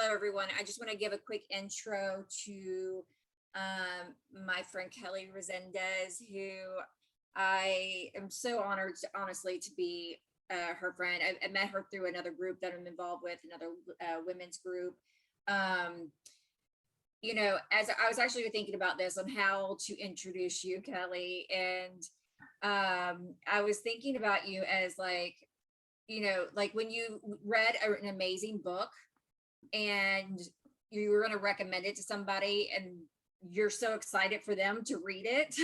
hello, everyone. I just want to give a quick intro to my friend Kelly Resendez, who I am so honored, honestly, to be her friend. I met her through another group that I'm involved with, another women's group. Um, as I was actually thinking about this on how to introduce you, Kelly, and I was thinking about you as like, like when you read an amazing book and you were going to recommend it to somebody and you're so excited for them to read it.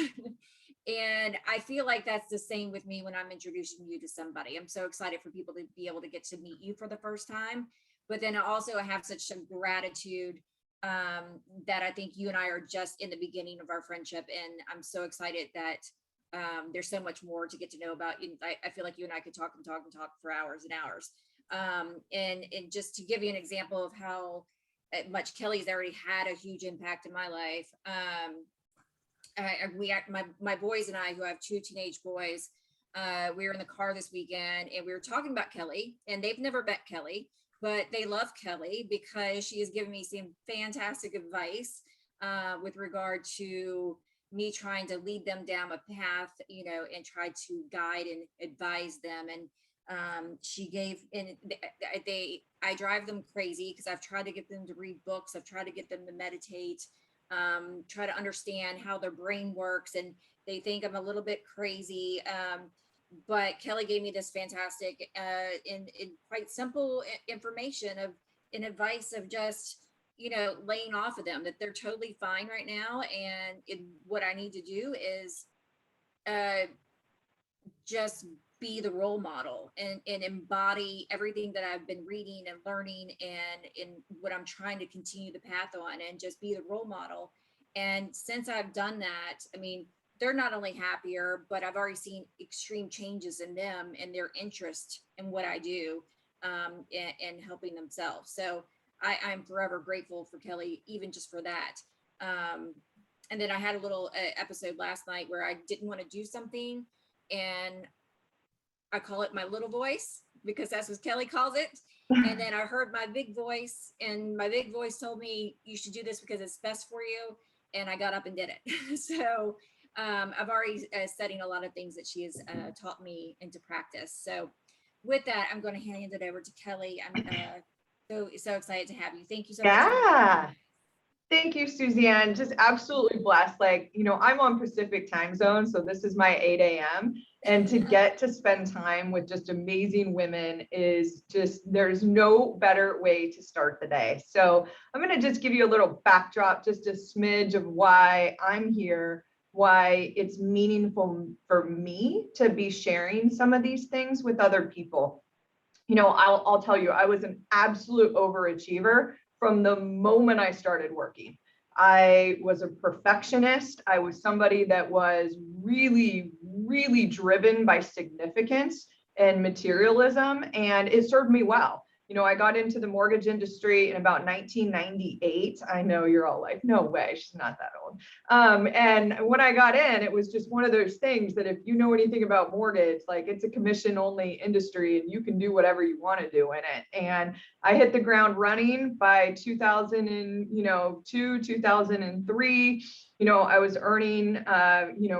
And I feel like that's the same with me when I'm introducing you to somebody. I'm so excited for people to be able to get to meet you for the first time. But then also I have such a gratitude that I think you and I are just in the beginning of our friendship. And I'm so excited that there's so much more to get to know about. I feel like you and I could talk and talk and talk for hours and hours. And just to give you an example of how much Kelly's already had a huge impact in my life. My boys and I, who have two teenage boys, we were in the car this weekend and we were talking about Kelly, and they've never met Kelly, but they love Kelly because she has given me some fantastic advice with regard to me trying to lead them down a path, and try to guide and advise them. And she gave, and I drive them crazy because I've tried to get them to read books. I've tried to get them to meditate, try to understand how their brain works. And they think I'm a little bit crazy. But Kelly gave me this fantastic and quite simple information and advice of just, laying off of them, that they're totally fine right now. And what I need to do is just be the role model and embody everything that I've been reading and learning and in what I'm trying to continue the path on, and just be the role model. And since I've done that, I mean, they're not only happier, but I've already seen extreme changes in them and their interest in what I do, and helping themselves. So I'm forever grateful for Kelly, even just for that. And then I had a little episode last night where I didn't want to do something, and I call it my little voice because that's what Kelly calls it. And then I heard my big voice, and my big voice told me, you should do this because it's best for you. And I got up and did it. So I've already studying a lot of things that she has taught me into practice. So with that, I'm going to hand it over to Kelly. I'm so excited to have you. Thank you so much. Yeah. Thank you, Suzanne. Just absolutely blessed. Like, I'm on Pacific time zone, so this is my 8 a.m. And to get to spend time with just amazing women is just, there's no better way to start the day. So I'm going to just give you a little backdrop, just a smidge of why I'm here, why it's meaningful for me to be sharing some of these things with other people. I'll tell you, I was an absolute overachiever from the moment I started working. I was a perfectionist. I was somebody that was really, really driven by significance and materialism, and it served me well. I got into the mortgage industry in about 1998. I know you're all like, no way, she's not that old. And when I got in, it was just one of those things that if you know anything about mortgage, like it's a commission only industry and you can do whatever you want to do in it. And I hit the ground running by 2002, 2003. I was earning,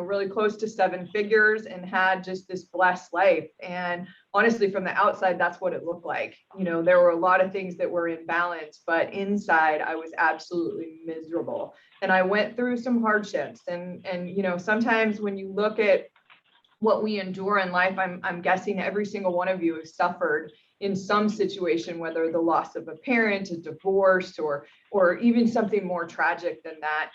really close to seven figures and had just this blessed life. And honestly, from the outside, that's what it looked like. There were a lot of things that were in balance, but inside I was absolutely miserable. And I went through some hardships. And sometimes when you look at what we endure in life, I'm guessing every single one of you has suffered in some situation, whether the loss of a parent, a divorce, or even something more tragic than that.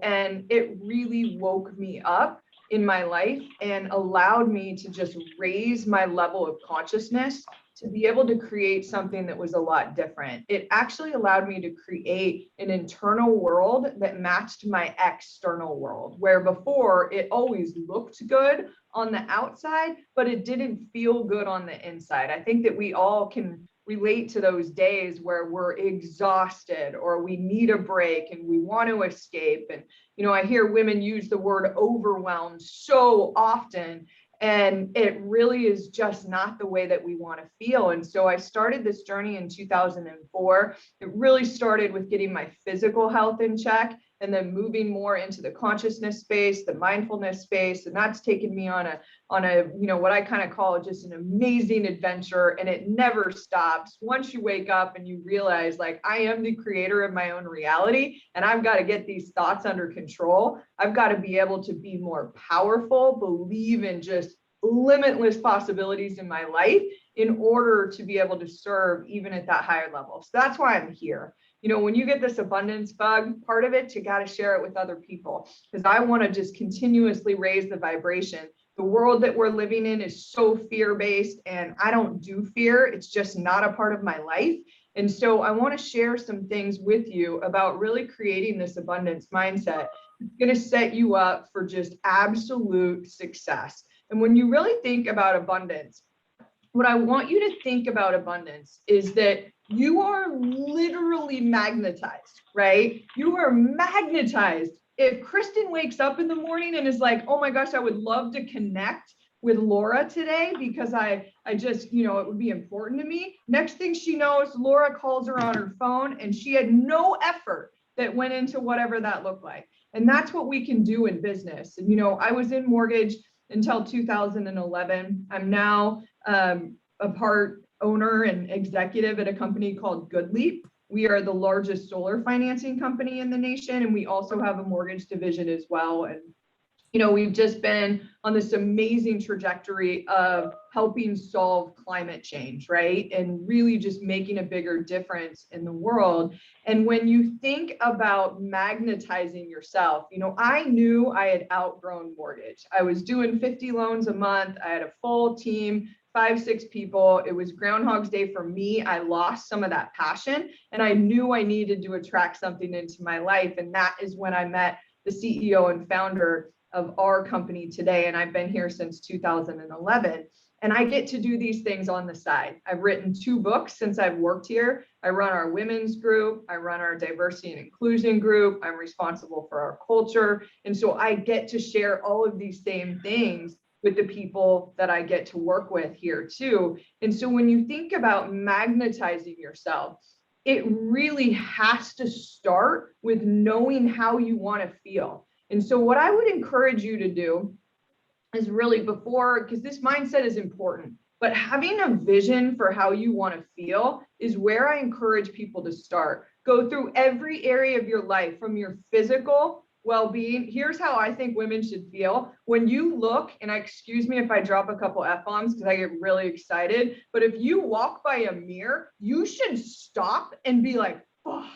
And it really woke me up in my life and allowed me to just raise my level of consciousness to be able to create something that was a lot different. It actually allowed me to create an internal world that matched my external world, where before it always looked good on the outside, but it didn't feel good on the inside. I think that we all can relate to those days where we're exhausted or we need a break and we want to escape. And, I hear women use the word overwhelmed so often. And it really is just not the way that we want to feel. And so I started this journey in 2004. It really started with getting my physical health in check and then moving more into the consciousness space, the mindfulness space. And that's taken me on a, what I kind of call just an amazing adventure. And it never stops. Once you wake up and you realize, like, I am the creator of my own reality, and I've got to get these thoughts under control. I've got to be able to be more powerful, believe in just limitless possibilities in my life in order to be able to serve even at that higher level. So that's why I'm here. When you get this abundance bug, part of it, you got to share it with other people, because I want to just continuously raise the vibration. The world that we're living in is so fear-based, and I don't do fear. It's just not a part of my life. And so I want to share some things with you about really creating this abundance mindset. It's going to set you up for just absolute success. And when you really think about abundance, what I want you to think about abundance is that you are literally magnetized, right? You are magnetized. If Kristen wakes up in the morning and is like, oh my gosh, I would love to connect with Laura today because I just, it would be important to me. Next thing she knows, Laura calls her on her phone, and she had no effort that went into whatever that looked like. And that's what we can do in business. And, I was in mortgage until 2011. I'm now a part owner and executive at a company called GoodLeap. We are the largest solar financing company in the nation, and we also have a mortgage division as well. And we've just been on this amazing trajectory of helping solve climate change, right? And really just making a bigger difference in the world. And when you think about magnetizing yourself, I knew I had outgrown mortgage. I was doing 50 loans a month. I had a full team, 5-6 people. It was Groundhog's Day for me. I lost some of that passion, and I knew I needed to attract something into my life. And that is when I met the CEO and founder of our company today. And I've been here since 2011. And I get to do these things on the side. I've written 2 books since I've worked here. I run our women's group. I run our diversity and inclusion group. I'm responsible for our culture. And so I get to share all of these same things with the people that I get to work with here too. And so when you think about magnetizing yourself, it really has to start with knowing how you want to feel. And so what I would encourage you to do is really because this mindset is important, but having a vision for how you want to feel is where I encourage people to start. Go through every area of your life, from your physical well-being. Here's how I think women should feel. When you look, and excuse me if I drop a couple F-bombs because I get really excited, but if you walk by a mirror, you should stop and be like, fuck,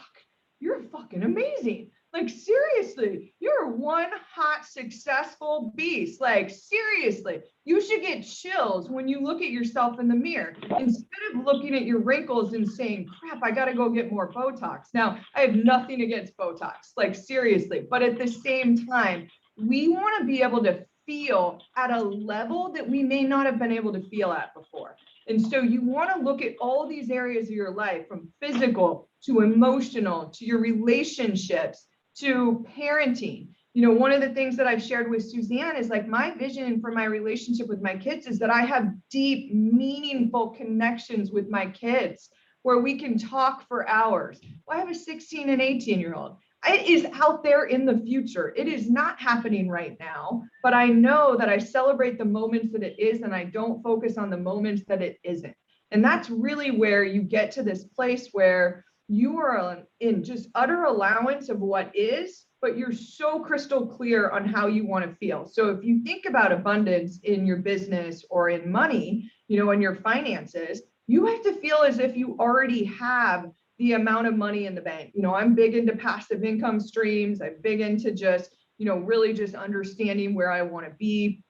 you're fucking amazing. Like, seriously, you're one hot, successful beast. Like, seriously, you should get chills when you look at yourself in the mirror instead of looking at your wrinkles and saying, crap, I got to go get more Botox. Now, I have nothing against Botox, like, seriously, but at the same time, we want to be able to feel at a level that we may not have been able to feel at before. And so you want to look at all these areas of your life, from physical to emotional to your relationships to parenting. One of the things that I've shared with Suzanne is, like, my vision for my relationship with my kids is that I have deep, meaningful connections with my kids where we can talk for hours. Well, I have a 16 and 18-year-old. It is out there in the future. It is not happening right now, but I know that I celebrate the moments that it is, and I don't focus on the moments that it isn't. And that's really where you get to this place where you are in just utter allowance of what is, but you're so crystal clear on how you want to feel. So if you think about abundance in your business or in money, in your finances, you have to feel as if you already have the amount of money in the bank. I'm big into passive income streams. I'm big into just, really just understanding where I want to be.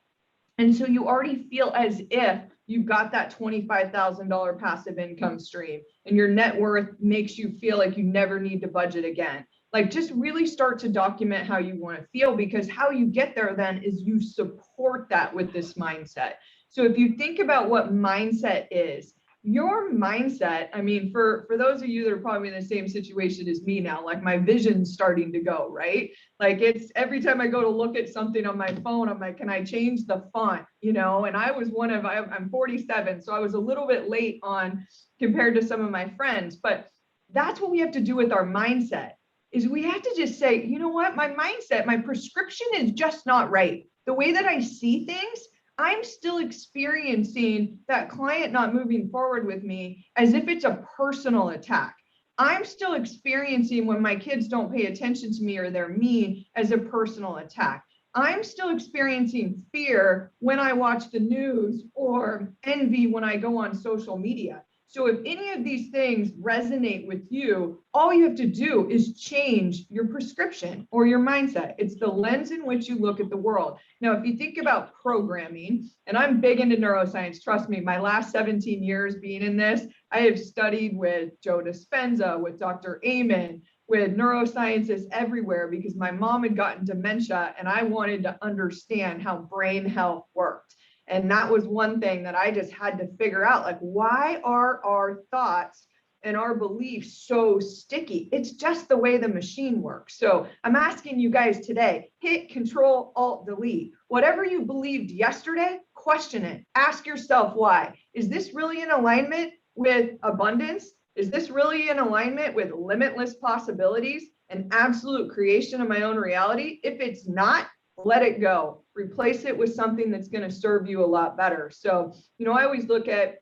And so you already feel as if you've got that $25,000 passive income stream, and your net worth makes you feel like you never need to budget again. Like, just really start to document how you want to feel, because how you get there then is you support that with this mindset. So if you think about what mindset is, your mindset, I mean, for those of you that are probably in the same situation as me now, like my vision's starting to go, right? Like it's every time I go to look at something on my phone, I'm like, can I change the font? You know, and I was I'm 47, so I was a little bit late on compared to some of my friends, but that's what we have to do with our mindset is we have to just say, you know what, my mindset, my prescription is just not right. The way that I see things, I'm still experiencing that client not moving forward with me as if it's a personal attack. I'm still experiencing when my kids don't pay attention to me or they're mean as a personal attack. I'm still experiencing fear when I watch the news or envy when I go on social media. So if any of these things resonate with you, all you have to do is change your prescription or your mindset. It's the lens in which you look at the world. Now, if you think about programming, and I'm big into neuroscience, trust me, my last 17 years being in this, I have studied with Joe Dispenza, with Dr. Amen, with neuroscientists everywhere because my mom had gotten dementia and I wanted to understand how brain health worked. And that was one thing that I just had to figure out, like, why are our thoughts and our beliefs so sticky? It's just the way the machine works. So I'm asking you guys today, hit Control Alt Delete. Whatever you believed yesterday, question it. Ask yourself why. Is this really in alignment with abundance? Is this really in alignment with limitless possibilities and absolute creation of my own reality? If it's not, let it go. Replace it with something that's going to serve you a lot better. So, you know, I always look at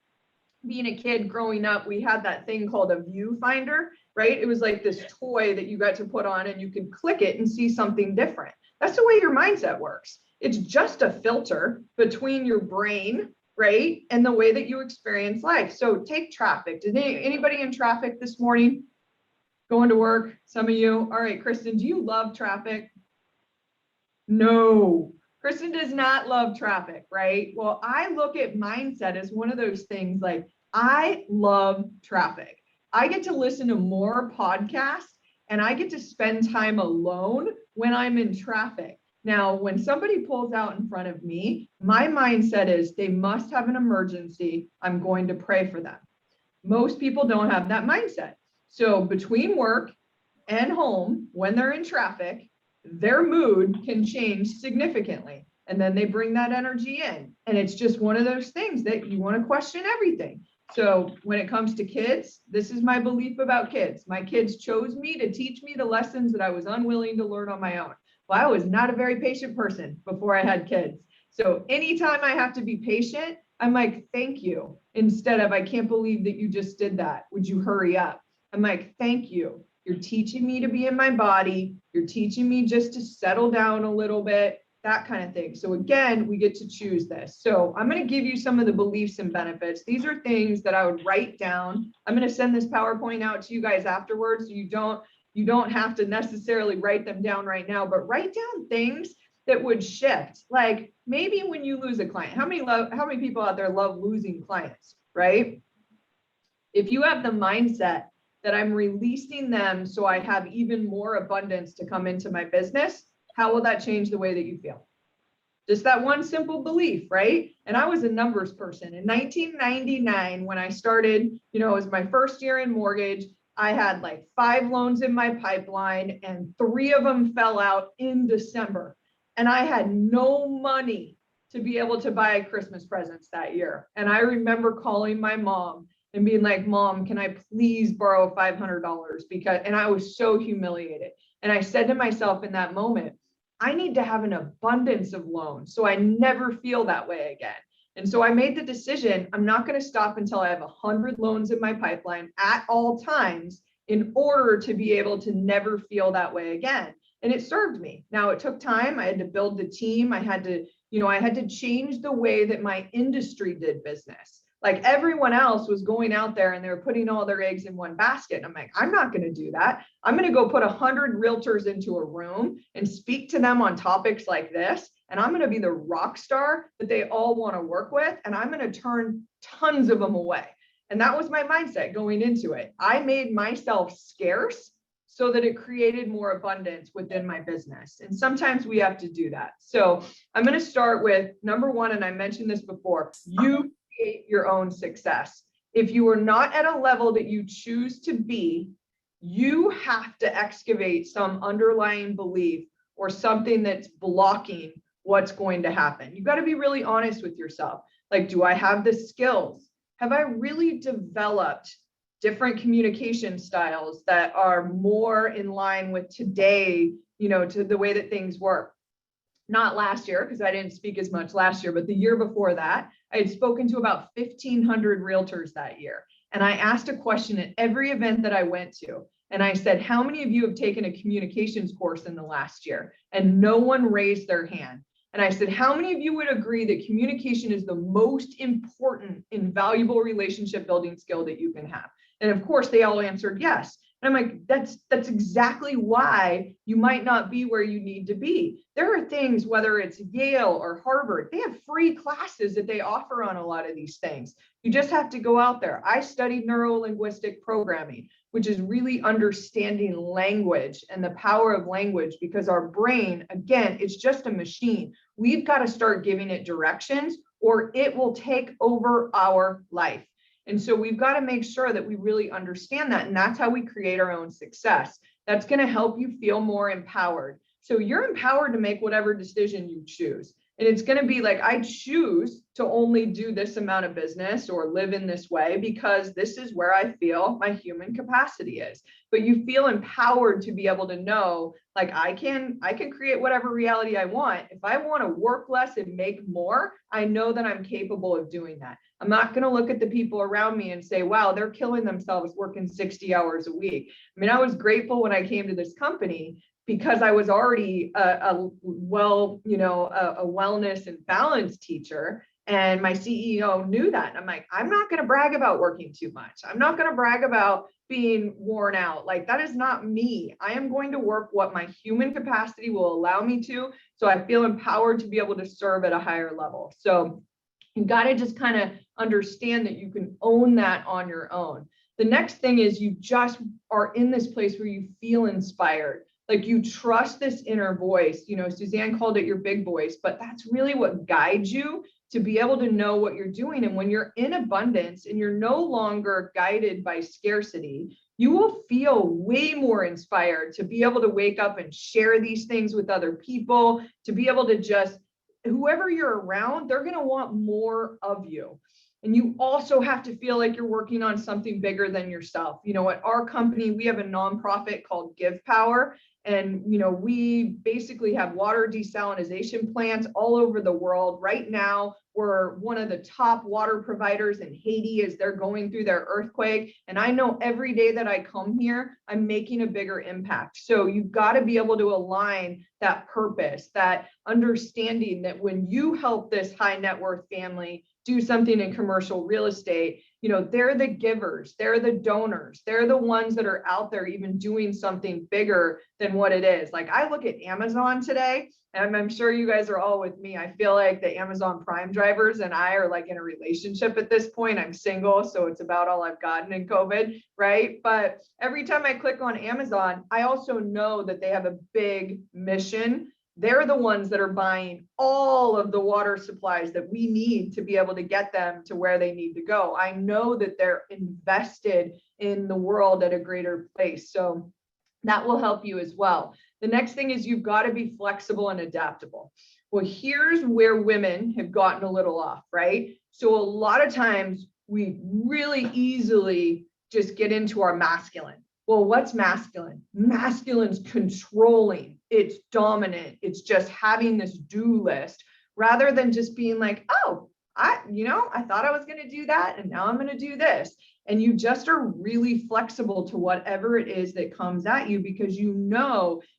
being a kid growing up, we had that thing called a viewfinder, right? It was like this toy that you got to put on and you could click it and see something different. That's the way your mindset works. It's just a filter between your brain, right, and the way that you experience life. So take traffic. Did anybody in traffic this morning going to work? Some of you. All right, Kristen, do you love traffic? No, Kristen does not love traffic, right? Well, I look at mindset as one of those things like I love traffic. I get to listen to more podcasts and I get to spend time alone when I'm in traffic. Now, when somebody pulls out in front of me, my mindset is they must have an emergency. I'm going to pray for them. Most people don't have that mindset. So between work and home, when they're in traffic, their mood can change significantly. And then they bring that energy in. And it's just one of those things that you want to question everything. So when it comes to kids, this is my belief about kids. My kids chose me to teach me the lessons that I was unwilling to learn on my own. Well, I was not a very patient person before I had kids. So anytime I have to be patient, I'm like, thank you. Instead of, I can't believe that you just did that. Would you hurry up? I'm like, thank you. You're teaching me to be in my body. You're teaching me just to settle down a little bit, that kind of thing. So again, we get to choose this. So I'm going to give you some of the beliefs and benefits. These are things that I would write down. I'm going to send this PowerPoint out to you guys afterwards. So you don't have to necessarily write them down right now, but write down things that would shift. Like maybe when you lose a client, how many people out there love losing clients, right? If you have the mindset that I'm releasing them so I have even more abundance to come into my business, how will that change the way that you feel? Just that one simple belief, right? And I was a numbers person. In 1999, when I started, you know, it was my first year in mortgage, I had like 5 loans in my pipeline and 3 of them fell out in December. And I had no money to be able to buy Christmas presents that year. And I remember calling my mom and being like, Mom, can I please borrow $500? And I was so humiliated. And I said to myself in that moment, I need to have an abundance of loans so I never feel that way again. And so I made the decision, I'm not going to stop until I have 100 loans in my pipeline at all times in order to be able to never feel that way again. And it served me. Now it took time. I had to build the team. I had to change the way that my industry did business. Like everyone else was going out there and they were putting all their eggs in one basket. And I'm like, I'm not going to do that. I'm going to go put 100 realtors into a room and speak to them on topics like this. And I'm going to be the rock star that they all want to work with. And I'm going to turn tons of them away. And that was my mindset going into it. I made myself scarce so that it created more abundance within my business. And sometimes we have to do that. So I'm going to start with number 1. And I mentioned this before, you create your own success. If you are not at a level that you choose to be, you have to excavate some underlying belief or something that's blocking what's going to happen. You've got to be really honest with yourself. Like, do I have the skills? Have I really developed different communication styles that are more in line with today, to the way that things work? Not last year, because I didn't speak as much last year, but the year before that, I had spoken to about 1,500 realtors that year. And I asked a question at every event that I went to. And I said, how many of you have taken a communications course in the last year? And no one raised their hand. And I said, how many of you would agree that communication is the most important and valuable relationship building skill that you can have? And of course, they all answered yes. And I'm like, that's exactly why you might not be where you need to be. There are things, whether it's Yale or Harvard, they have free classes that they offer on a lot of these things. You just have to go out there. I studied neuro-linguistic programming, which is really understanding language and the power of language, because our brain, again, it's just a machine. We've got to start giving it directions or it will take over our life. And so we've got to make sure that we really understand that. And that's how we create our own success. That's going to help you feel more empowered. So you're empowered to make whatever decision you choose. And it's going to be like, I choose to only do this amount of business or live in this way because this is where I feel my human capacity is. But you feel empowered to be able to know, like, I can create whatever reality I want. If I want to work less and make more, I know that I'm capable of doing that. I'm not going to look at the people around me and say, wow, they're killing themselves working 60 hours a week. I mean, I was grateful when I came to this company because I was already a wellness and balance teacher. And my CEO knew that. And I'm like, I'm not going to brag about working too much. I'm not going to brag about being worn out. Like, that is not me. I am going to work what my human capacity will allow me to. So I feel empowered to be able to serve at a higher level. So you've got to just kind of understand that you can own that on your own. The next thing is you just are in this place where you feel inspired. Like, you trust this inner voice. Suzanne called it your big voice, but that's really what guides you to be able to know what you're doing. And when you're in abundance and you're no longer guided by scarcity, you will feel way more inspired to be able to wake up and share these things with other people, to be able to just, whoever you're around, they're going to want more of you. And you also have to feel like you're working on something bigger than yourself. At our company, we have a nonprofit called Give Power. And, we basically have water desalination plants all over the world. Right now, we're one of the top water providers in Haiti as they're going through their earthquake. And I know every day that I come here, I'm making a bigger impact. So you've got to be able to align that purpose, that understanding that when you help this high net worth family do something in commercial real estate, they're the givers, they're the donors, they're the ones that are out there even doing something bigger than what it is. Like, I look at Amazon today, and I'm sure you guys are all with me. I feel like the Amazon Prime drivers and I are like in a relationship at this point. I'm single, so it's about all I've gotten in COVID, right? But every time I click on Amazon, I also know that they have a big mission. They're the ones that are buying all of the water supplies that we need to be able to get them to where they need to go. I know that they're invested in the world at a greater place. So that will help you as well. The next thing is you've got to be flexible and adaptable. Well, here's where women have gotten a little off, right? So a lot of times we really easily just get into our masculine. Well, what's masculine? Masculine's controlling, it's dominant, it's just having this do list rather than just being like, oh, I thought I was going to do that and now I'm going to do this. And you just are really flexible to whatever it is that comes at you, because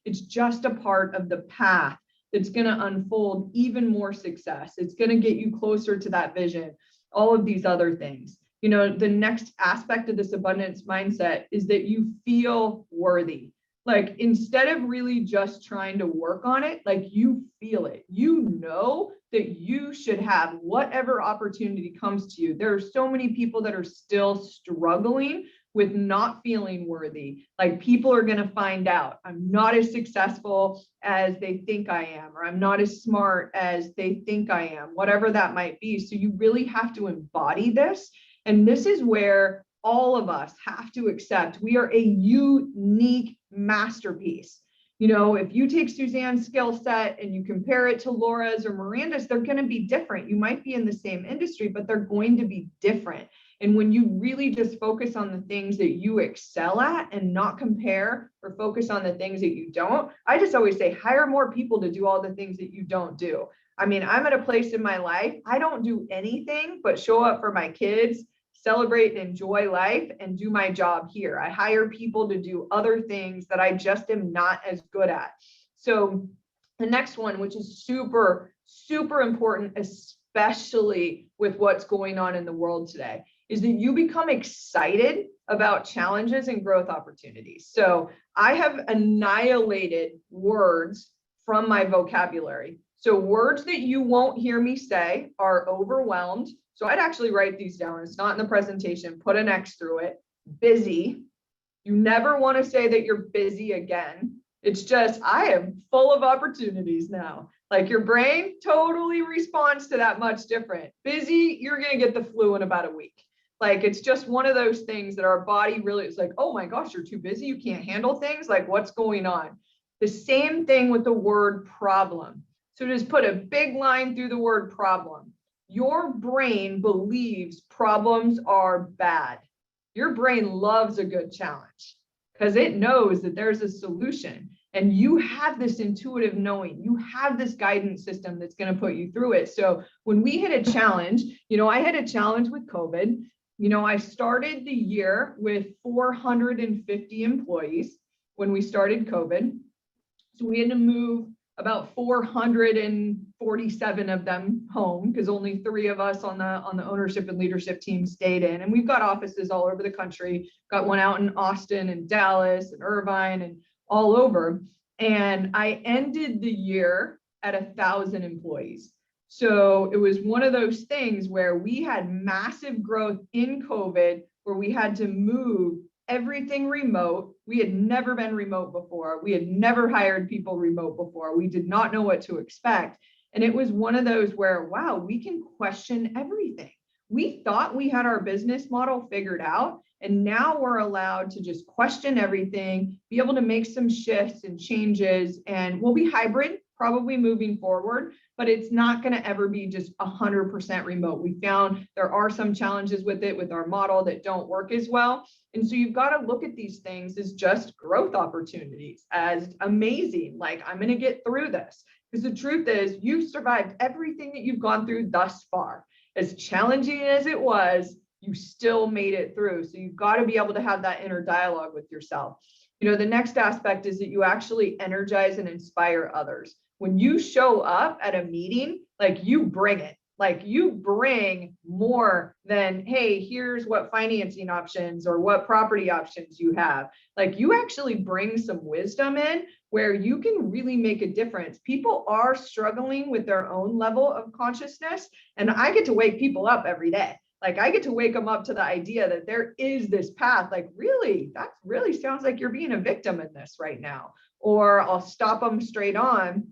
it's just a part of the path that's going to unfold even more success. It's going to get you closer to that vision, all of these other things. The next aspect of this abundance mindset is that you feel worthy. Like, instead of really just trying to work on it, like, you feel it. That you should have whatever opportunity comes to you. There are so many people that are still struggling with not feeling worthy. Like, people are going to find out I'm not as successful as they think I am, or I'm not as smart as they think I am, whatever that might be. So you really have to embody this And this is where all of us have to accept we are a unique masterpiece. You know, if you take Suzanne's skill set and you compare it to Laura's or Miranda's, they're going to be different. You might be in the same industry, but they're going to be different. And when you really just focus on the things that you excel at and not compare or focus on the things that you don't, I just always say, hire more people to do all the things that you don't do. I mean, I'm at a place in my life, I don't do anything but show up for my kids, celebrate and enjoy life, and do my job here. I hire people to do other things that I just am not as good at. So the next one, which is super, super important, especially with what's going on in the world today, is that you become excited about challenges and growth opportunities. So I have annihilated words from my vocabulary. So words that you won't hear me say are overwhelmed. So I'd actually write these down. It's not in the presentation, put an X through it. Busy. You never want to say that you're busy again. It's just, I am full of opportunities now. Like your brain totally responds to that much different. Busy, you're going to get the flu in about a week. Like, it's just one of those things that our body really is like, oh my gosh, you're too busy. You can't handle things. Like, what's going on? The same thing with the word problem. So just put a big line through the word problem. Your brain believes problems are bad. Your brain loves a good challenge because it knows that there's a solution, and you have this intuitive knowing, you have this guidance system that's going to put you through it. So when we hit a challenge, you know, I had a challenge with COVID. You know, I started the year with 450 employees when we started COVID. So we had to move about 447 of them home because only 3 of us on the ownership and leadership team stayed in. And we've got offices all over the country. Got one out in Austin and Dallas and Irvine and all over. And I ended the year at 1,000 employees. So it was one of those things where we had massive growth in COVID, where we had to move everything remote. We had never been remote before. We had never hired people remote before. We did not know what to expect. And it was one of those where, wow, we can question everything. We thought we had our business model figured out, and now we're allowed to just question everything, be able to make some shifts and changes, and we'll be hybrid probably moving forward, but it's not going to ever be just 100% remote. We found there are some challenges with it, with our model, that don't work as well. And so you've got to look at these things as just growth opportunities, as amazing. Like, I'm going to get through this. Because the truth is, you've survived everything that you've gone through thus far. As challenging as it was, you still made it through. So you've got to be able to have that inner dialogue with yourself. You know, the next aspect is that you actually energize and inspire others. When you show up at a meeting, like, you bring it. Like, you bring more than, hey, here's what financing options or what property options you have. Like, you actually bring some wisdom in where you can really make a difference. People are struggling with their own level of consciousness, and I get to wake people up every day. Like, I get to wake them up to the idea that there is this path. Like, really, that really sounds like you're being a victim in this right now. Or I'll stop them straight on.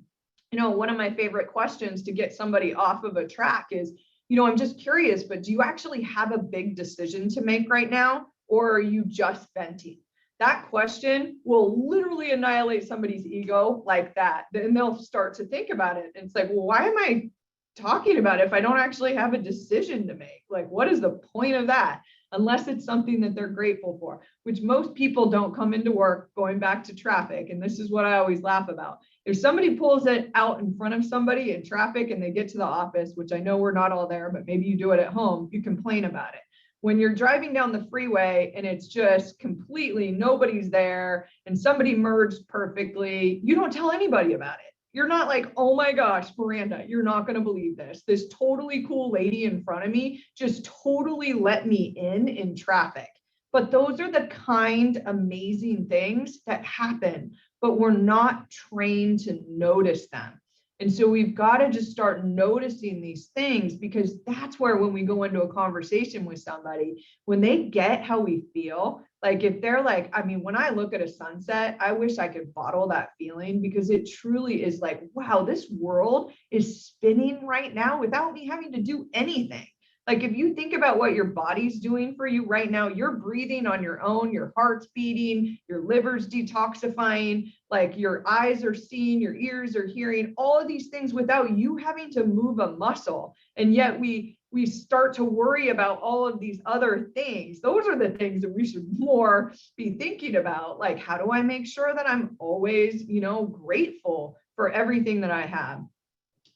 You know, one of my favorite questions to get somebody off of a track is, you know, I'm just curious, but do you actually have a big decision to make right now? Or are you just venting? That question will literally annihilate somebody's ego like that. Then they'll start to think about it. And it's like, well, why am I talking about it if I don't actually have a decision to make? Like, what is the point of that? Unless it's something that they're grateful for, which most people don't come into work, going back to traffic. And this is what I always laugh about. If somebody pulls it out in front of somebody in traffic and they get to the office, which I know we're not all there, but maybe you do it at home, you complain about it. When you're driving down the freeway and it's just completely nobody's there and somebody merged perfectly, you don't tell anybody about it. You're not like, oh my gosh, Miranda, you're not going to believe this. This totally cool lady in front of me just totally let me in traffic. But those are the kind, amazing things that happen, but we're not trained to notice them. And so we've got to just start noticing these things, because that's where, when we go into a conversation with somebody, when they get how we feel, like if they're like, I mean, when I look at a sunset, I wish I could bottle that feeling, because it truly is like, wow, this world is spinning right now without me having to do anything. Like if you think about what your body's doing for you right now, you're breathing on your own, your heart's beating, your liver's detoxifying, like your eyes are seeing, your ears are hearing, all of these things without you having to move a muscle. And yet we start to worry about all of these other things. Those are the things that we should more be thinking about. Like, how do I make sure that I'm always, grateful for everything that I have?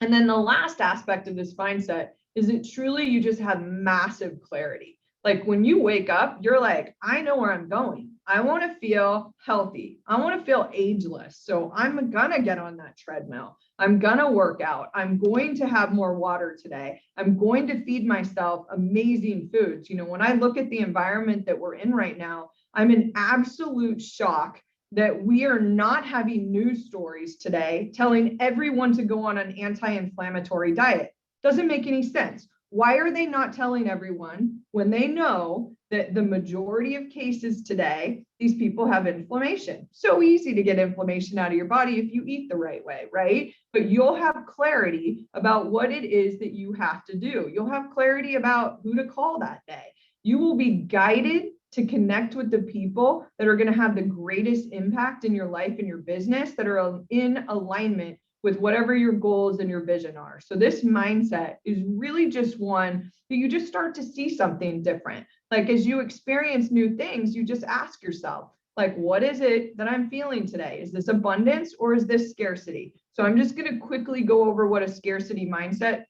And then the last aspect of this mindset is it truly you just have massive clarity. Like when you wake up, you're like, I know where I'm going. I want to feel healthy. I want to feel ageless. So I'm going to get on that treadmill. I'm going to work out. I'm going to have more water today. I'm going to feed myself amazing foods. When I look at the environment that we're in right now, I'm in absolute shock that we are not having news stories today telling everyone to go on an anti-inflammatory diet. Doesn't make any sense. Why are they not telling everyone when they know that the majority of cases today, these people have inflammation? So easy to get inflammation out of your body if you eat the right way, right? But you'll have clarity about what it is that you have to do. You'll have clarity about who to call that day. You will be guided to connect with the people that are going to have the greatest impact in your life and your business, that are in alignment with whatever your goals and your vision are. So this mindset is really just one that you just start to see something different. Like as you experience new things, you just ask yourself, like, what is it that I'm feeling today? Is this abundance or is this scarcity? So I'm just going to quickly go over what a scarcity mindset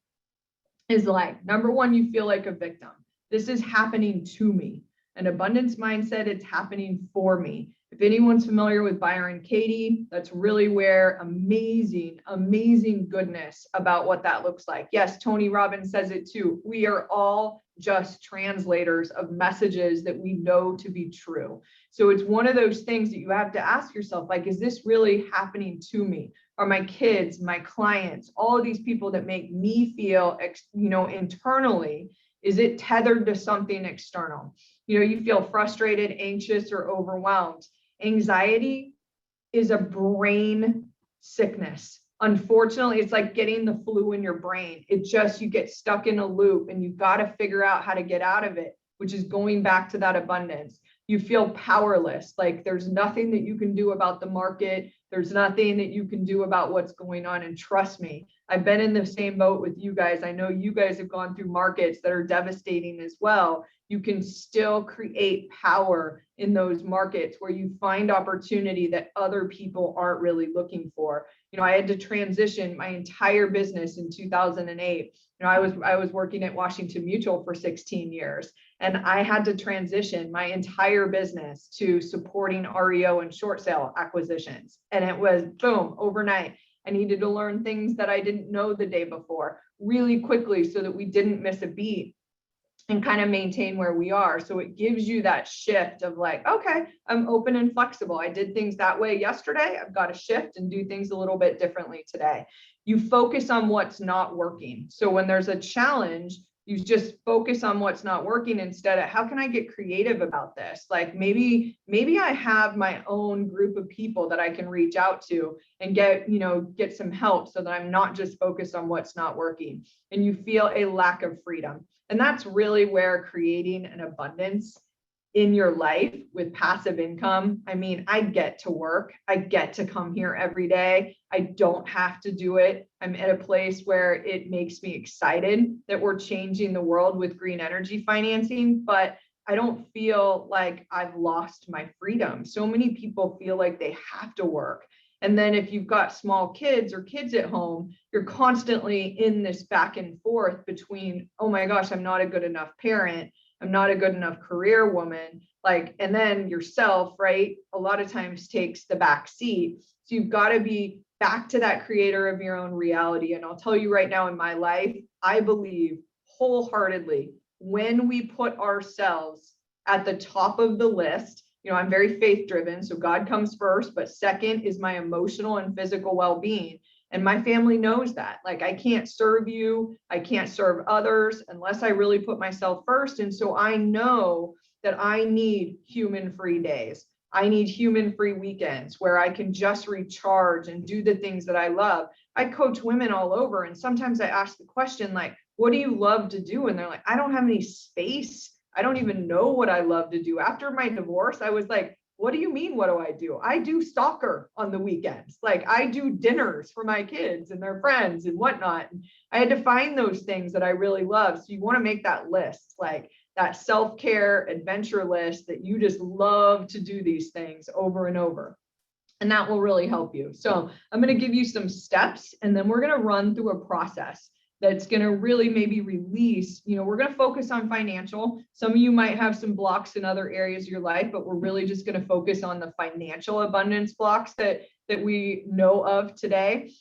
is like. Number one, you feel like a victim. This is happening to me. An abundance mindset, it's happening for me. If anyone's familiar with Byron Katie, that's really where amazing, amazing goodness about what that looks like. Yes, Tony Robbins says it too. We are all just translators of messages that we know to be true. So it's one of those things that you have to ask yourself, like, is this really happening to me? Are my kids, my clients, all of these people that make me feel, internally, is it tethered to something external? You feel frustrated, anxious, or overwhelmed. Anxiety is a brain sickness. Unfortunately, it's like getting the flu in your brain. You get stuck in a loop and you've got to figure out how to get out of it, which is going back to that abundance. You feel powerless, like there's nothing that you can do about the market. There's nothing that you can do about what's going on. And trust me, I've been in the same boat with you guys. I know you guys have gone through markets that are devastating as well. You can still create power in those markets where you find opportunity that other people aren't really looking for. I had to transition my entire business in 2008. I was working at Washington Mutual for 16 years, and I had to transition my entire business to supporting REO and short sale acquisitions. And it was boom, overnight. I needed to learn things that I didn't know the day before really quickly so that we didn't miss a beat and kind of maintain where we are. So it gives you that shift of like, okay, I'm open and flexible. I did things that way yesterday. I've got to shift and do things a little bit differently today. You focus on what's not working. So when there's a challenge, you just focus on what's not working instead of how can I get creative about this? Like maybe I have my own group of people that I can reach out to and get some help so that I'm not just focused on what's not working. And you feel a lack of freedom. And that's really where creating an abundance in your life with passive income. I mean, I get to work. I get to come here every day. I don't have to do it. I'm at a place where it makes me excited that we're changing the world with green energy financing, but I don't feel like I've lost my freedom. So many people feel like they have to work. And then if you've got small kids or kids at home, you're constantly in this back and forth between, oh my gosh, I'm not a good enough parent. I'm not a good enough career woman. And then yourself, right? A lot of times takes the back seat. So you've got to be back to that creator of your own reality. And I'll tell you right now in my life, I believe wholeheartedly when we put ourselves at the top of the list, I'm very faith driven. So God comes first, but second is my emotional and physical well-being. And my family knows that. Like, I can't serve you. I can't serve others unless I really put myself first. And so I know that I need human-free days. I need human-free weekends where I can just recharge and do the things that I love. I coach women all over. And sometimes I ask the question, like, what do you love to do? And they're like, I don't have any space. I don't even know what I love to do. After my divorce, I was like, what do you mean? What do I do? I do soccer on the weekends. Like I do dinners for my kids and their friends and whatnot. And I had to find those things that I really love. So you want to make that list, like that self-care adventure list that you just love to do these things over and over. And that will really help you. So I'm going to give you some steps, and then we're going to run through a process that's going to really maybe release, we're going to focus on financial. Some of you might have some blocks in other areas of your life, but we're really just going to focus on the financial abundance blocks that we know of today.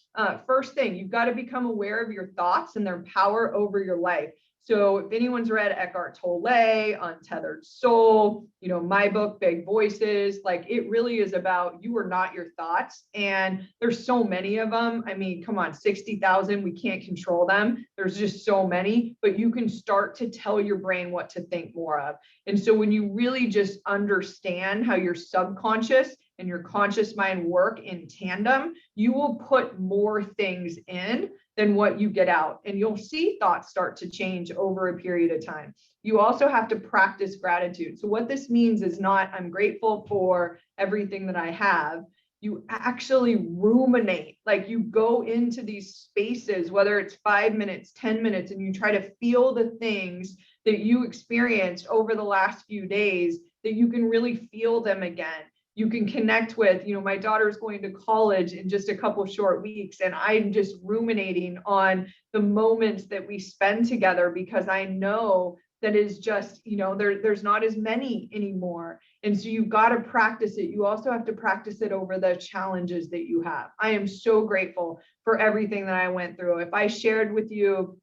First thing, you've got to become aware of your thoughts and their power over your life. So if anyone's read Eckhart Tolle, Untethered Soul, my book, Big Voices, like it really is about you are not your thoughts. And there's so many of them. I mean, come on, 60,000, we can't control them. There's just so many, but you can start to tell your brain what to think more of. And so when you really just understand how your subconscious and your conscious mind work in tandem, you will put more things in than what you get out. And you'll see thoughts start to change over a period of time. You also have to practice gratitude. So what this means is not, I'm grateful for everything that I have. You actually ruminate, like you go into these spaces, whether it's 5 minutes, 10 minutes, and you try to feel the things that you experienced over the last few days, that you can really feel them again. You can connect with, my daughter's going to college in just a couple short weeks, and I'm just ruminating on the moments that we spend together, because I know that is just, there's not as many anymore. And so you've got to practice it. You also have to practice it over the challenges that you have. I am so grateful for everything that I went through. If I shared with you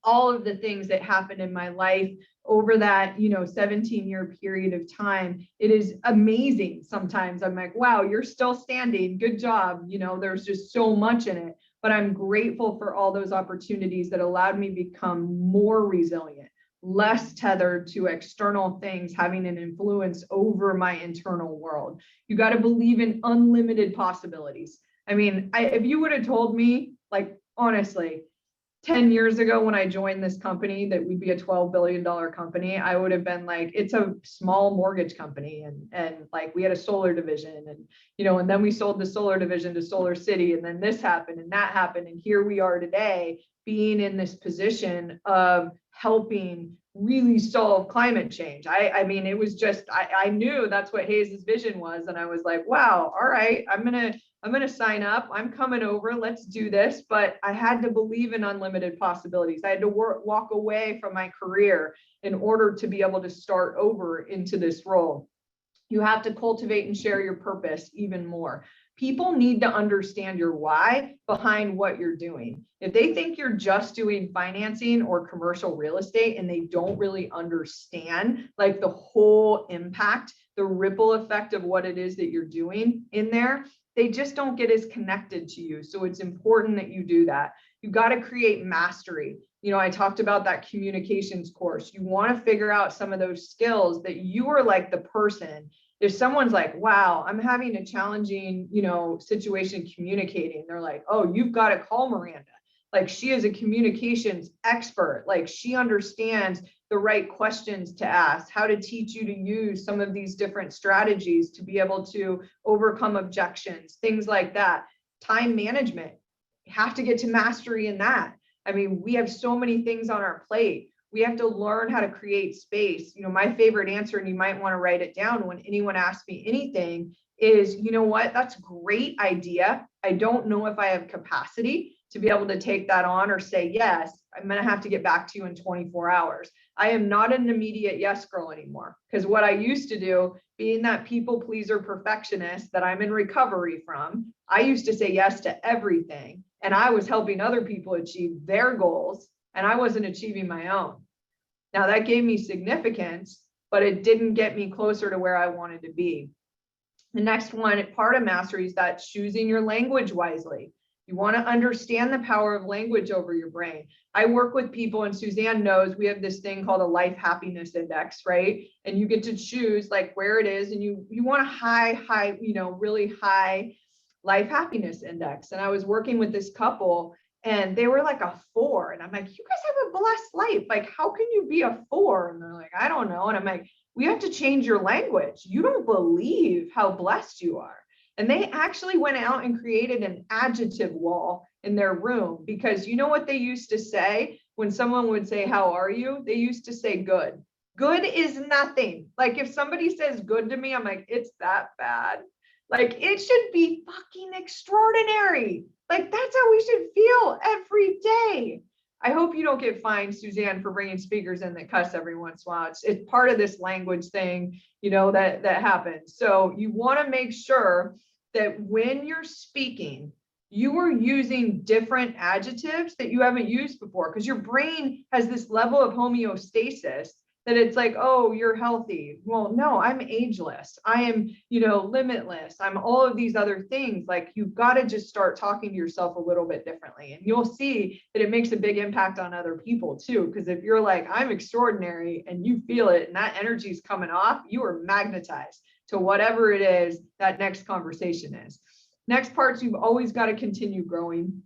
all of the things that happened in my life over that 17-year period of time, it is amazing. Sometimes I'm like, wow, you're still standing, good job. There's just so much in it, but I'm grateful for all those opportunities that allowed me to become more resilient, less tethered to external things having an influence over my internal world. You got to believe in unlimited possibilities. I mean, if you would have told me, like, honestly, 10 years ago when I joined this company that we'd be a $12 billion company, I would have been like, it's a small mortgage company. And like we had a solar division, and, and then we sold the solar division to Solar City, and then this happened and that happened. And here we are today, being in this position of helping really solve climate change. I mean, it was just, I knew that's what Hayes's vision was. And I was like, wow, all right, I'm going to sign up. I'm coming over. Let's do this. But I had to believe in unlimited possibilities. I had to walk away from my career in order to be able to start over into this role. You have to cultivate and share your purpose even more. People need to understand your why behind what you're doing. If they think you're just doing financing or commercial real estate and they don't really understand like the whole impact, the ripple effect of what it is that you're doing in there, they just don't get as connected to you. So it's important that you do that. You got to create mastery. I talked about that communications course. You want to figure out some of those skills that you are like the person. If someone's like, wow, I'm having a challenging, situation communicating, they're like, oh, you've got to call Miranda. Like she is a communications expert. Like she understands the right questions to ask, how to teach you to use some of these different strategies to be able to overcome objections, things like that. Time management, you have to get to mastery in that. I mean, we have so many things on our plate. We have to learn how to create space. My favorite answer, and you might want to write it down when anyone asks me anything, is, you know what, that's a great idea. I don't know if I have capacity to be able to take that on or say yes. I'm going to have to get back to you in 24 hours. I am not an immediate yes girl anymore, because what I used to do, being that people pleaser perfectionist that I'm in recovery from, I used to say yes to everything, and I was helping other people achieve their goals, and I wasn't achieving my own. Now that gave me significance, but it didn't get me closer to where I wanted to be. The next one, part of mastery, is that choosing your language wisely. You want to understand the power of language over your brain. I work with people, and Suzanne knows we have this thing called a life happiness index, right? And you get to choose like where it is, and you want a high, really high life happiness index. And I was working with this couple, and they were like a 4. And I'm like, you guys have a blessed life. Like, how can you be a 4? And they're like, I don't know. And I'm like, we have to change your language. You don't believe how blessed you are. And they actually went out and created an adjective wall in their room, because you know what they used to say when someone would say, how are you? They used to say good. Good is nothing. Like, if somebody says good to me, I'm like, it's that bad. Like, it should be fucking extraordinary. Like, that's how we should feel every day. I hope you don't get fined, Suzanne, for bringing speakers in that cuss every once in a while. It's part of this language thing, that happens. So you want to make sure that when you're speaking, you are using different adjectives that you haven't used before, because your brain has this level of homeostasis that it's like, oh, you're healthy. Well, no, I'm ageless. I am, limitless. I'm all of these other things. Like, you've got to just start talking to yourself a little bit differently. And you'll see that it makes a big impact on other people too. Because if you're like, I'm extraordinary, and you feel it and that energy is coming off, you are magnetized to whatever it is that next conversation is. Next parts, you've always got to continue growing.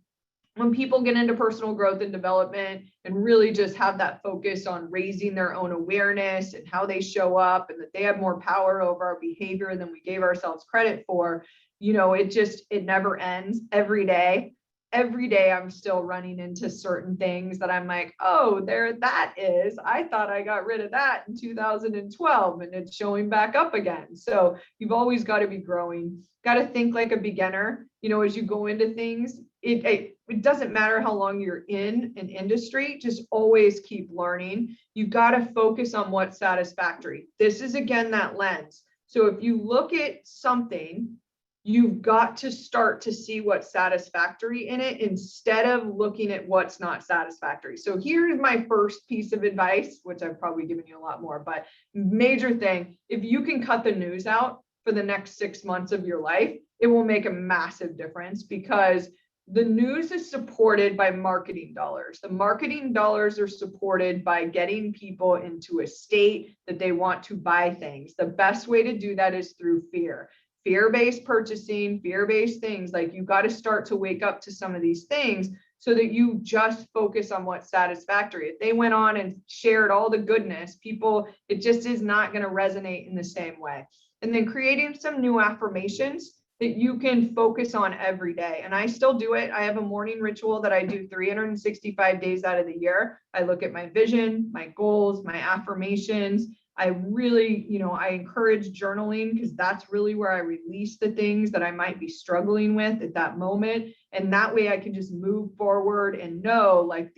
When people get into personal growth and development and really just have that focus on raising their own awareness and how they show up, and that they have more power over our behavior than we gave ourselves credit for, it never ends. Every day I'm still running into certain things that I'm like, oh, there that is. I thought I got rid of that in 2012 and it's showing back up again. So you've always got to be growing, got to think like a beginner, as you go into things. It doesn't matter how long you're in an industry, just always keep learning. You've got to focus on what's satisfactory. This is, again, that lens. So if you look at something, you've got to start to see what's satisfactory in it instead of looking at what's not satisfactory. So here's my first piece of advice, which I've probably given you a lot more, but major thing, if you can cut the news out for the next 6 months of your life, it will make a massive difference, because the news is supported by marketing dollars. The marketing dollars are supported by getting people into a state that they want to buy things. The best way to do that is through fear. Fear-based purchasing, fear-based things. Like, you've got to start to wake up to some of these things so that you just focus on what's satisfactory. If they went on and shared all the goodness, it just is not going to resonate in the same way. And then creating some new affirmations that you can focus on every day. And I still do it. I have a morning ritual that I do 365 days out of the year. I look at my vision, my goals, my affirmations. I really, I encourage journaling, because that's really where I release the things that I might be struggling with at that moment. And that way I can just move forward and know, like,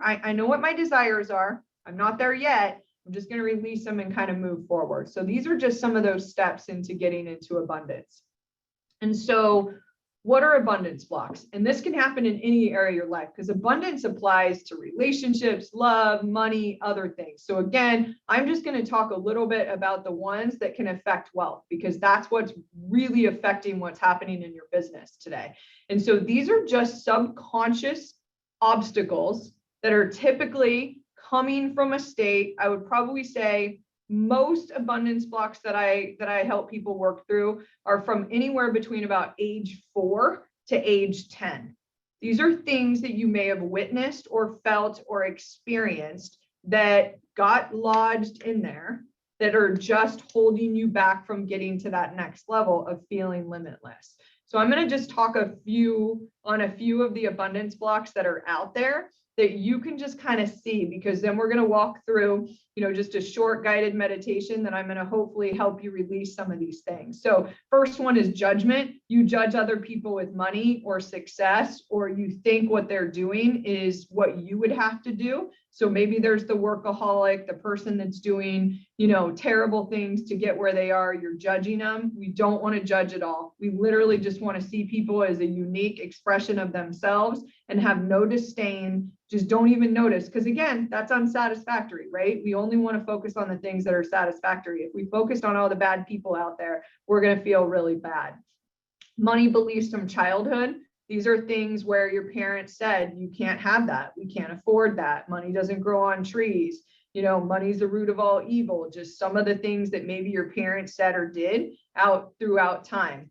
I know what my desires are. I'm not there yet. I'm just going to release them and kind of move forward. So these are just some of those steps into getting into abundance. And so what are abundance blocks? And this can happen in any area of your life, because abundance applies to relationships, love, money, other things. So again, I'm just going to talk a little bit about the ones that can affect wealth, because that's what's really affecting what's happening in your business today. And so these are just subconscious obstacles that are typically coming from a state. I would probably say most abundance blocks that I help people work through are from anywhere between about age 4 to age 10. These are things that you may have witnessed or felt or experienced that got lodged in there, that are just holding you back from getting to that next level of feeling limitless. So I'm going to just talk on a few of the abundance blocks that are out there that you can just kind of see, because then we're going to walk through, just a short guided meditation that I'm going to hopefully help you release some of these things. So first one is judgment. You judge other people with money or success, or you think what they're doing is what you would have to do. So maybe there's the workaholic, the person that's doing, terrible things to get where they are. You're judging them. We don't want to judge at all. We literally just want to see people as a unique expression of themselves and have no disdain. Just don't even notice, because again, that's unsatisfactory, right? We only want to focus on the things that are satisfactory. If we focused on all the bad people out there, we're going to feel really bad. Money beliefs from childhood. These are things where your parents said, you can't have that. We can't afford that. Money doesn't grow on trees. Money's the root of all evil. Just some of the things that maybe your parents said or did out throughout time.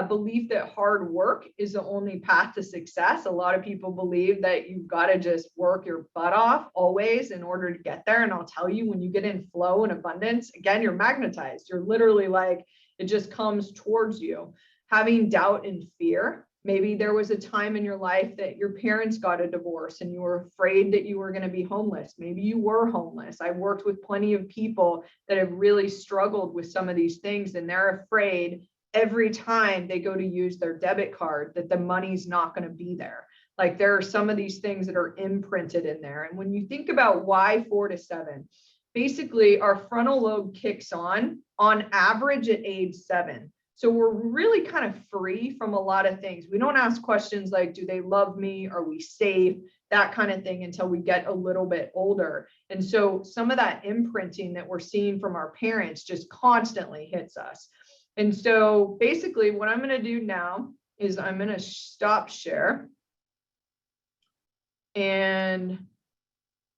belief that hard work is the only path to success. A lot of people believe that you've got to just work your butt off always in order to get there. And I'll tell you, when you get in flow and abundance, again, you're magnetized. You're literally like, it just comes towards you. Having doubt and fear. Maybe there was a time in your life that your parents got a divorce and you were afraid that you were going to be homeless. Maybe you were homeless. I've worked with plenty of people that have really struggled with some of these things, and they're afraid every time they go to use their debit card that the money's not going to be there. Like, there are some of these things that are imprinted in there. And when you think about why 4 to 7, basically our frontal lobe kicks on average at age 7. So we're really kind of free from a lot of things. We don't ask questions like, do they love me? Are we safe? That kind of thing until we get a little bit older. And so some of that imprinting that we're seeing from our parents just constantly hits us. And so basically what I'm going to do now is I'm going to stop share. And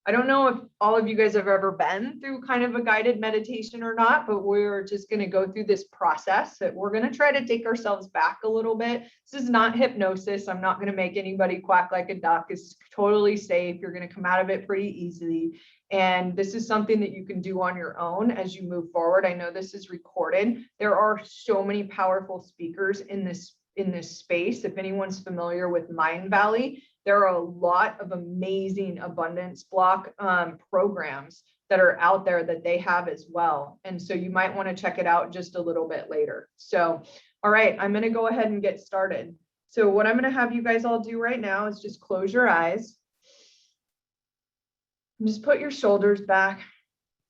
I don't know if all of you guys have ever been through kind of a guided meditation or not, but we're just going to go through this process that we're going to try to take ourselves back a little bit. This is not hypnosis. I'm not going to make anybody quack like a duck. It's totally safe. You're going to come out of it pretty easily. And this is something that you can do on your own as you move forward. I know this is recorded. There are so many powerful speakers in this space. If anyone's familiar with Mind Valley, there are a lot of amazing abundance block programs that are out there that they have as well. And so you might want to check it out just a little bit later. So, all right, I'm going to go ahead and get started. So what I'm going to have you guys all do right now is just close your eyes. And just put your shoulders back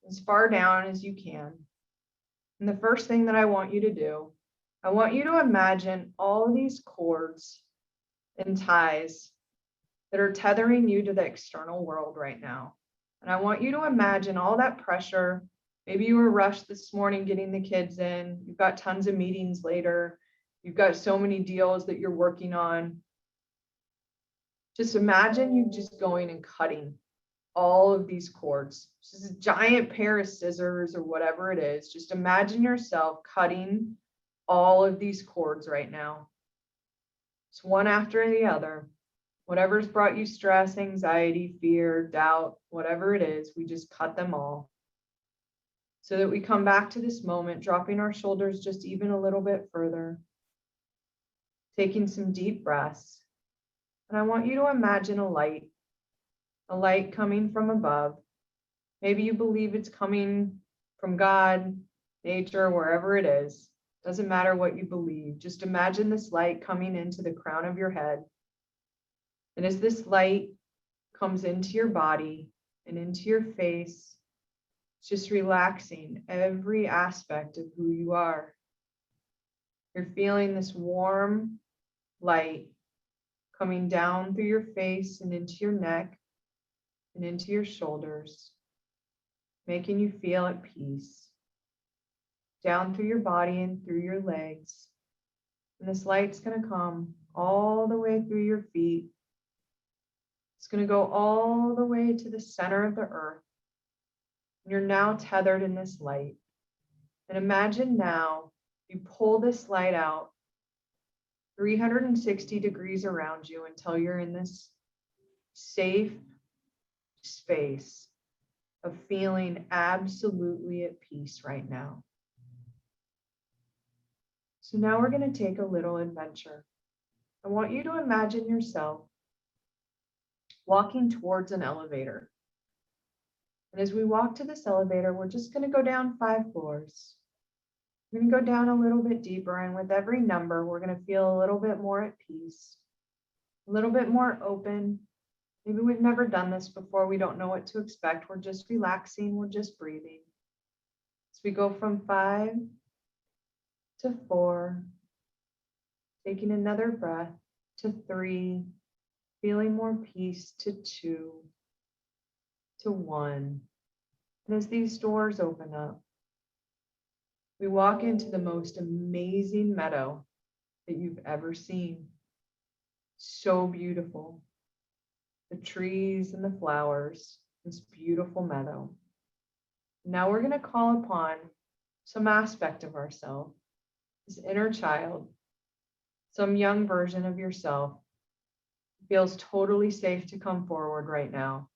as far down as you can. And the first thing that I want you to do, I want you to imagine all these cords and ties that are tethering you to the external world right now. And I want you to imagine all that pressure. Maybe you were rushed this morning getting the kids in. You've got tons of meetings later. You've got so many deals that you're working on. Just imagine you just going and cutting all of these cords. Just a giant pair of scissors or whatever it is. Just imagine yourself cutting all of these cords right now. It's one after the other. Whatever's brought you stress, anxiety, fear, doubt, whatever it is, we just cut them all so that we come back to this moment, dropping our shoulders just even a little bit further, taking some deep breaths. And I want you to imagine a light coming from above. Maybe you believe it's coming from God, nature, wherever it is. Doesn't matter what you believe. Just imagine this light coming into the crown of your head. And as this light comes into your body and into your face, it's just relaxing every aspect of who you are. You're feeling this warm light coming down through your face and into your neck and into your shoulders, making you feel at peace. Down through your body and through your legs. And this light's going to come all the way through your feet. It's going to go all the way to the center of the earth. You're now tethered in this light. And imagine now you pull this light out 360 degrees around you until you're in this safe space of feeling absolutely at peace right now. So now we're going to take a little adventure. I want you to imagine yourself walking towards an elevator. And as we walk to this elevator, we're just going to go down 5 floors. We're going to go down a little bit deeper, and with every number, we're going to feel a little bit more at peace, a little bit more open. Maybe we've never done this before. We don't know what to expect. We're just relaxing. We're just breathing. As we go from 5 to 4, taking another breath to 3, feeling more peace to 2, to 1. And as these doors open up, we walk into the most amazing meadow that you've ever seen. So beautiful. The trees and the flowers, this beautiful meadow. Now we're going to call upon some aspect of ourselves, this inner child, some young version of yourself feels totally safe to come forward right now.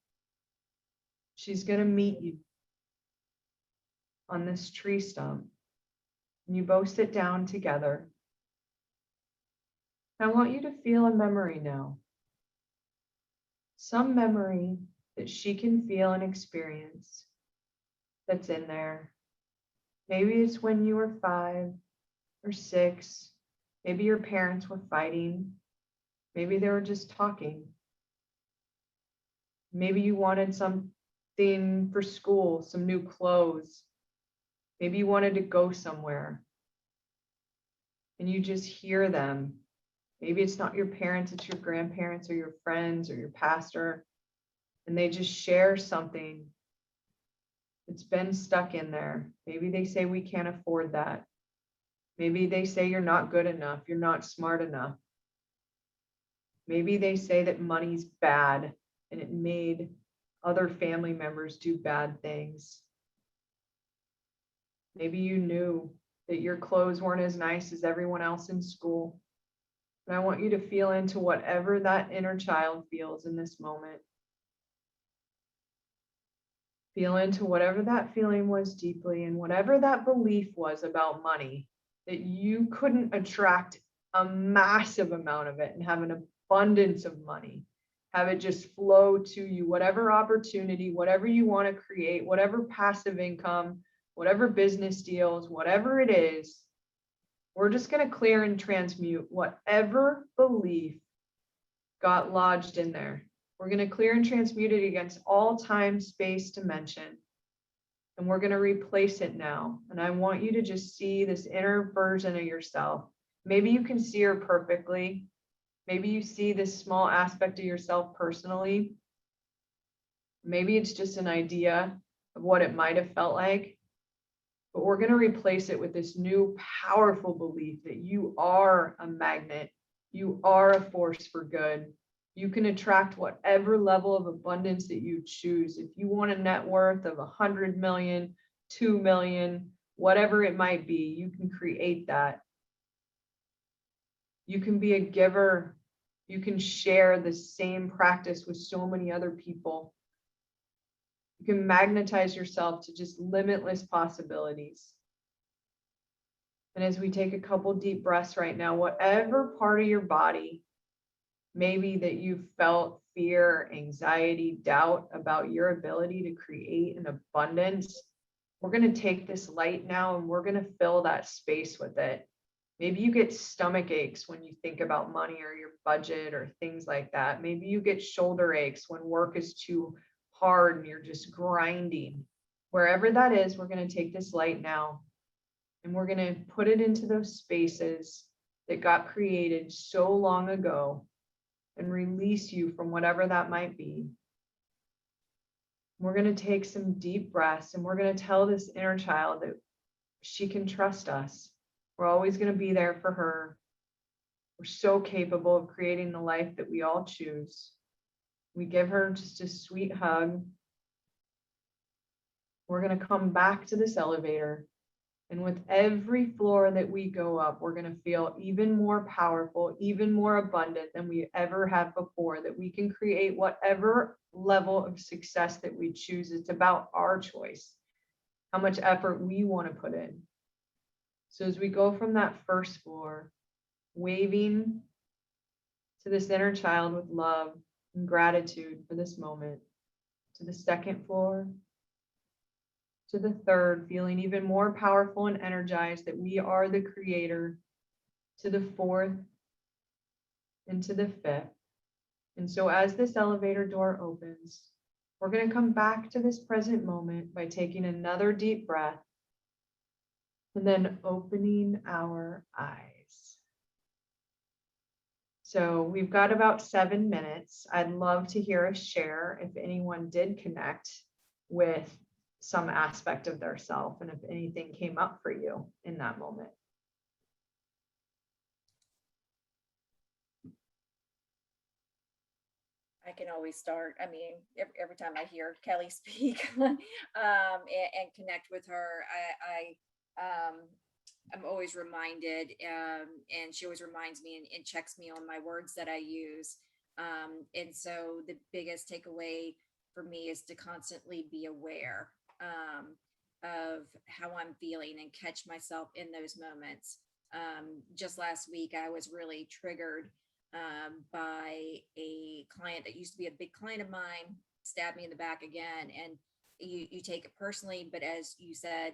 She's going to meet you on this tree stump, and you both sit down together. I want you to feel a memory now, some memory that she can feel and experience that's in there. Maybe it's when you were 5 or 6. Maybe your parents were fighting. Maybe they were just talking. Maybe you wanted something for school, some new clothes. Maybe you wanted to go somewhere and you just hear them. Maybe it's not your parents, it's your grandparents or your friends or your pastor, and they just share something that's been stuck in there. Maybe they say, we can't afford that. Maybe they say you're not good enough, you're not smart enough. Maybe they say that money's bad and it made other family members do bad things. Maybe you knew that your clothes weren't as nice as everyone else in school. And I want you to feel into whatever that inner child feels in this moment. Feel into whatever that feeling was deeply, and whatever that belief was about money, that you couldn't attract a massive amount of it and have an abundance of money, have it just flow to you, whatever opportunity, whatever you want to create, whatever passive income, whatever business deals, whatever it is. We're just going to clear and transmute whatever belief got lodged in there. We're going to clear and transmute it against all time, space, dimension. And we're going to replace it now. And I want you to just see this inner version of yourself. Maybe you can see her perfectly. Maybe you see this small aspect of yourself personally. Maybe it's just an idea of what it might have felt like. But we're going to replace it with this new powerful belief that you are a magnet. You are a force for good. You can attract whatever level of abundance that you choose. If you want a net worth of 100 million, 2 million, whatever it might be, you can create that. You can be a giver. You can share the same practice with so many other people. You can magnetize yourself to just limitless possibilities. And as we take a couple deep breaths right now, whatever part of your body, maybe that you felt fear, anxiety, doubt about your ability to create an abundance, we're going to take this light now and we're going to fill that space with it. Maybe you get stomach aches when you think about money or your budget or things like that. Maybe you get shoulder aches when work is too hard and you're just grinding. Wherever that is, we're going to take this light now and we're going to put it into those spaces that got created so long ago and release you from whatever that might be. We're going to take some deep breaths and we're going to tell this inner child that she can trust us. We're always going to be there for her. We're so capable of creating the life that we all choose. We give her just a sweet hug. We're going to come back to this elevator. And with every floor that we go up, we're going to feel even more powerful, even more abundant than we ever have before, that we can create whatever level of success that we choose. It's about our choice, how much effort we want to put in. So as we go from that first floor, waving to this inner child with love and gratitude for this moment, to the second floor, to the third, feeling even more powerful and energized that we are the creator, to the fourth, and to the fifth. And so as this elevator door opens, we're going to come back to this present moment by taking another deep breath and then opening our eyes. So we've got about 7 minutes. I'd love to hear a share if anyone did connect with some aspect of their self and if anything came up for you in that moment. I can always start. I mean, every time I hear Kelly speak and connect with her, I'm always reminded, and she always reminds me and checks me on my words that I use. And so the biggest takeaway for me is to constantly be aware of how I'm feeling and catch myself in those moments. Just last week, I was really triggered by a client that used to be a big client of mine, stabbed me in the back again. And you take it personally, but as you said,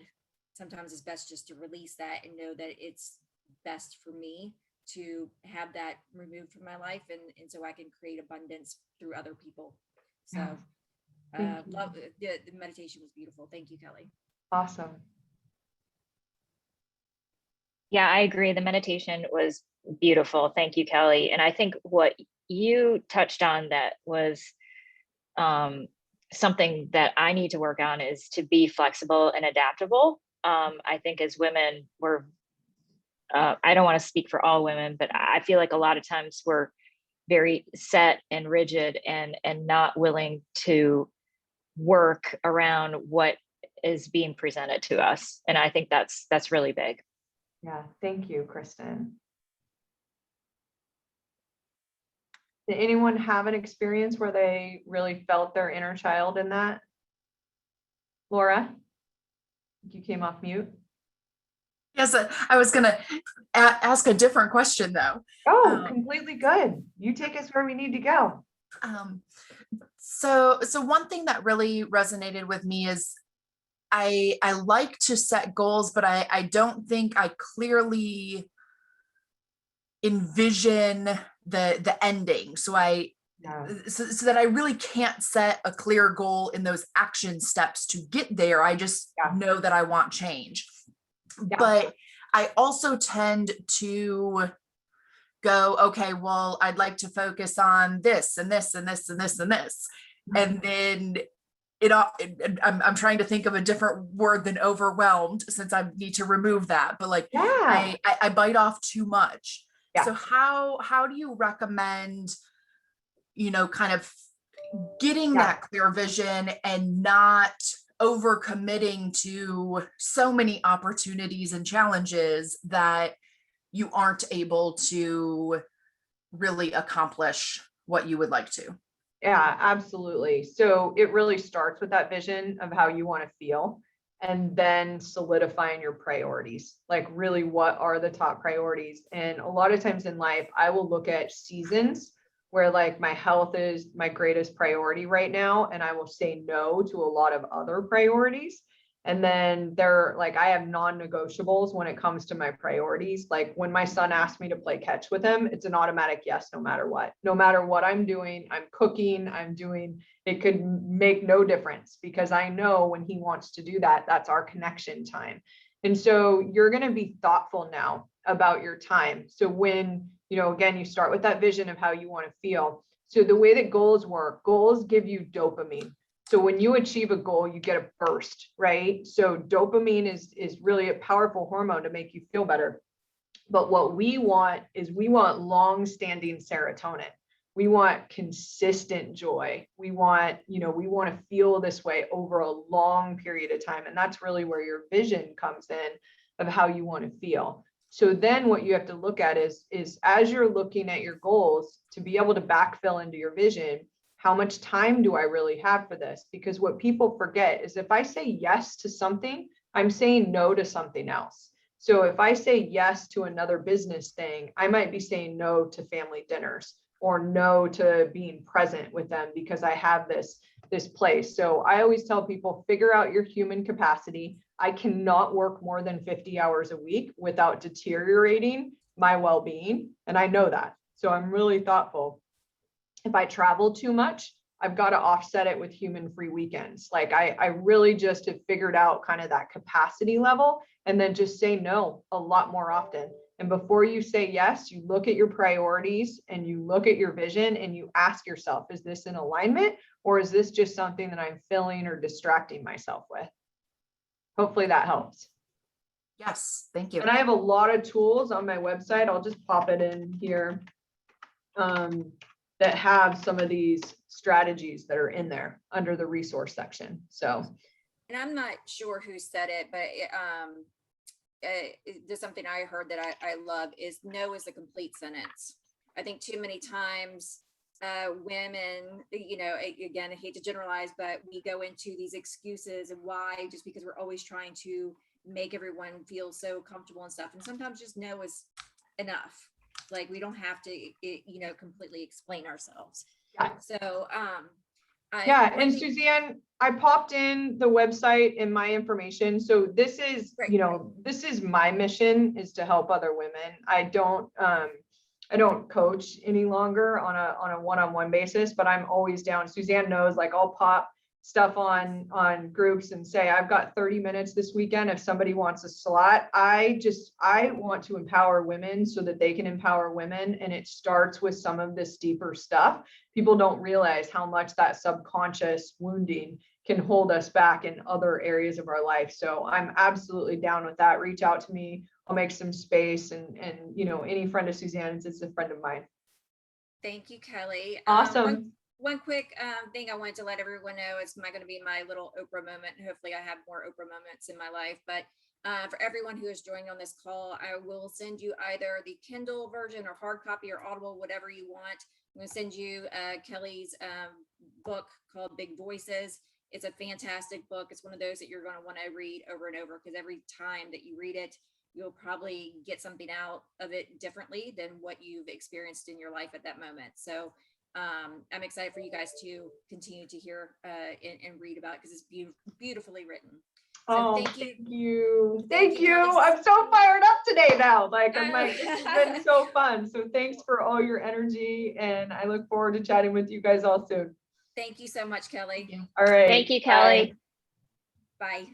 sometimes it's best just to release that and know that it's best for me to have that removed from my life, and so I can create abundance through other people. So love the meditation was beautiful. Thank you, Kelly. Awesome. Yeah, I agree. The meditation was beautiful. Thank you, Kelly. And I think what you touched on that was something that I need to work on is to be flexible and adaptable. I think as women, I don't want to speak for all women, but I feel like a lot of times we're very set and rigid and not willing to work around what is being presented to us. And I think that's really big. Yeah, thank you, Kristen. Did anyone have an experience where they really felt their inner child in that? Laura, you came off mute. Yes, I was going to ask a different question though. Oh, completely good. You take us where we need to go. So one thing that really resonated with me is I like to set goals, but I don't think I clearly envision the ending. So so that I really can't set a clear goal in those action steps to get there. I just know that I want change. Yeah. But I also tend to go, okay, well, I'd like to focus on this and this and this and this and this. And then I'm trying to think of a different word than overwhelmed, since I need to remove that, but like, I bite off too much. Yeah. So how do you recommend, kind of getting that clear vision and not overcommitting to so many opportunities and challenges that you aren't able to really accomplish what you would like to? Yeah, absolutely. So it really starts with that vision of how you want to feel, and then solidifying your priorities. Like, really, what are the top priorities? And a lot of times in life, I will look at seasons where like my health is my greatest priority right now, and I will say no to a lot of other priorities. And then I have non-negotiables when it comes to my priorities. Like when my son asked me to play catch with him, it's an automatic yes, no matter what. No matter what I'm doing, I'm cooking, it could make no difference, because I know when he wants to do that, that's our connection time. And so you're going to be thoughtful now about your time. So when, again, you start with that vision of how you want to feel. So the way that goals work, goals give you dopamine. So when you achieve a goal, you get a burst, right? So dopamine is really a powerful hormone to make you feel better. But what we want long-standing serotonin. We want consistent joy. We want to feel this way over a long period of time. And that's really where your vision comes in of how you want to feel. So then what you have to look at is as you're looking at your goals, to be able to backfill into your vision, how much time do I really have for this? Because what people forget is if I say yes to something, I'm saying no to something else. So if I say yes to another business thing, I might be saying no to family dinners, or no to being present with them because I have this place. So I always tell people, figure out your human capacity. I cannot work more than 50 hours a week without deteriorating my well-being. And I know that. So I'm really thoughtful. If I travel too much, I've got to offset it with human-free weekends. Like I really just have figured out kind of that capacity level, and then just say no a lot more often. And before you say yes, you look at your priorities and you look at your vision and you ask yourself, is this in alignment, or is this just something that I'm filling or distracting myself with? Hopefully that helps. Yes, thank you. And I have a lot of tools on my website. I'll just pop it in here. That have some of these strategies that are in there under the resource section. So, and I'm not sure who said it, but there's something I heard that I love is no is a complete sentence. I think too many times women, again, I hate to generalize, but we go into these excuses and why, just because we're always trying to make everyone feel so comfortable and stuff. And sometimes just no is enough. Like we don't have to, completely explain ourselves. Yeah. So, and Suzanne, I popped in the website and my information. So this is, this is my mission, is to help other women. I don't coach any longer on a one-on-one basis, but I'm always down. Suzanne knows, like, I'll pop stuff on groups and say, I've got 30 minutes this weekend. If somebody wants a slot, I want to empower women so that they can empower women. And it starts with some of this deeper stuff. People don't realize how much that subconscious wounding can hold us back in other areas of our life. So I'm absolutely down with that. Reach out to me. I'll make some space, and any friend of Suzanne's is a friend of mine. Thank you, Kelly. Awesome. One quick thing I wanted to let everyone know, it's not going to be my little Oprah moment. Hopefully I have more Oprah moments in my life, but for everyone who is joining on this call, I will send you either the Kindle version or hard copy or Audible, whatever you want. I'm going to send you Kelly's book called Big Voices. It's a fantastic book. It's one of those that you're going to want to read over and over, because every time that you read it, you'll probably get something out of it differently than what you've experienced in your life at that moment. So I'm excited for you guys to continue to hear and read about it, because it's beautifully written. So thank you. Thank you. I'm so fired up today now. Like, I'm like, this has been so fun. So thanks for all your energy, and I look forward to chatting with you guys all soon. Thank you so much, Kelly. All right. Thank you, Kelly. Bye.